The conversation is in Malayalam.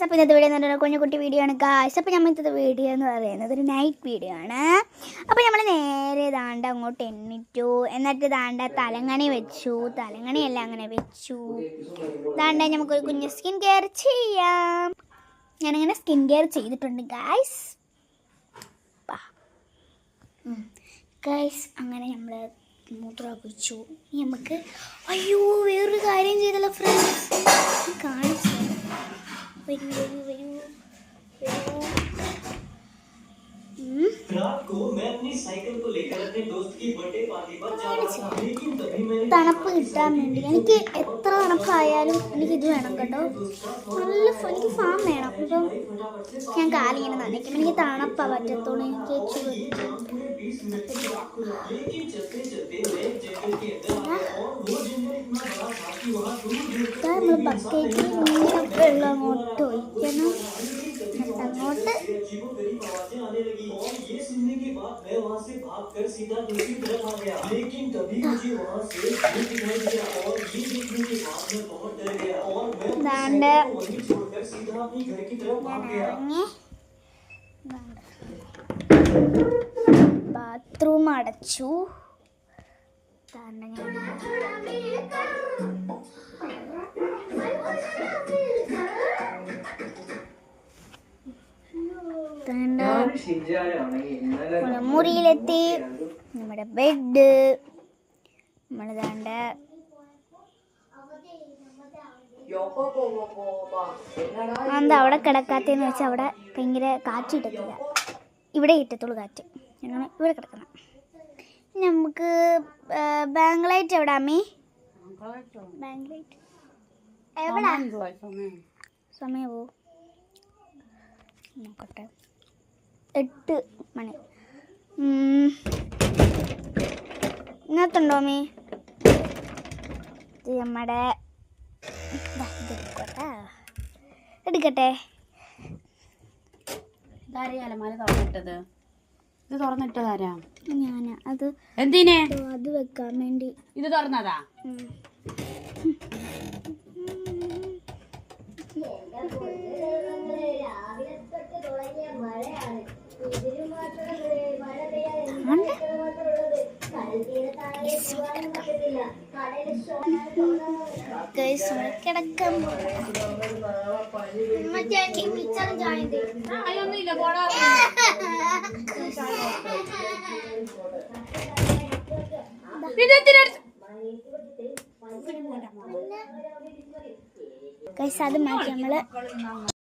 അപ്പോൾ ഇന്നത്തെ വീഡിയോ എന്ന് പറഞ്ഞാൽ കുഞ്ഞുകുട്ടി വീഡിയോ ആണ് ഗായ്സ്. അപ്പോൾ നമ്മൾ ഇന്നത്തെ വീഡിയോ എന്ന് പറയുന്നത് ഒരു നൈറ്റ് വീഡിയോ ആണ്. അപ്പോൾ നമ്മൾ നേരെ ദാണ്ട അങ്ങോട്ട് എണ്ണിറ്റു, എന്നിട്ട് ദാണ്ട തലങ്ങണി വെച്ചു, തലങ്ങണിയെല്ലാം അങ്ങനെ വെച്ചു. ദാണ്ട നമുക്കൊരു കുഞ്ഞ് സ്കിൻ കെയർ ചെയ്യാം. ഞാനങ്ങനെ സ്കിൻ കെയർ ചെയ്തിട്ടുണ്ട് ഗായ്സ്. ഗായ്സ് അങ്ങനെ നമ്മൾ മൂത്രമൊക്കെ കുഴിച്ചു. നമുക്ക് അയ്യോ വേറൊരു കാര്യം ചെയ്തല്ലോ ഫ്രണ്ട്സ്, കാണിച്ചു. वरू वरू वरू रात को मैं अपनी साइकिल को लेकर अपने दोस्त की बर्थडे पार्टी पर जा रहा था, लेकिन तभी मैंने തണുപ്പ് കിട്ടാൻ വേണ്ടി എനിക്ക് എത്ര തണുപ്പായാലും എനിക്ക് ഇത് വേണം കേട്ടോ. നല്ല എനിക്ക് ഫാം വേണം. ഇപ്പം ഞാൻ കാലിങ്ങനെ നനയ്ക്കും, എനിക്ക് തണുപ്പാ പറ്റത്തുള്ളൂ. എനിക്ക് നമ്മൾ ബക്കറ്റിൽ വെള്ളം അങ്ങോട്ട് ഒഴിക്കണം. അങ്ങോട്ട് ബാത്റൂം അടച്ചു. മുറിയിലെത്തി. നമ്മുടെ ബെഡ് നമ്മൾ ദാണ്ട എന്താ അവിടെ കിടക്കാത്തെന്ന് വെച്ചാൽ അവിടെ ഭയങ്കര കാറ്റ് കിട്ടത്തില്ല, ഇവിടെ കിട്ടത്തുള്ളൂ കാറ്റ്. ഞങ്ങൾ ഇവിടെ കിടക്കണം. നമുക്ക് ബാങ്ക് ലൈറ്റ് എവിടെ അമ്മി? ബാങ്ക് ലൈറ്റ് എവിടെ? സമയമോ നോക്കട്ടെ, 8 മണി. ഇന്നത്തുണ്ടോ അമ്മി? ഇത് നമ്മുടെ എടുക്കട്ടെ. ഇത് തുറന്നിട്ടതാരാ? ഞാനാ. അത് എന്തിനെ? അത് വെക്കാൻ വേണ്ടി. ഇത് തുറന്നതാ? കിടക്കാൻ അത് മാറ്റി നമ്മള്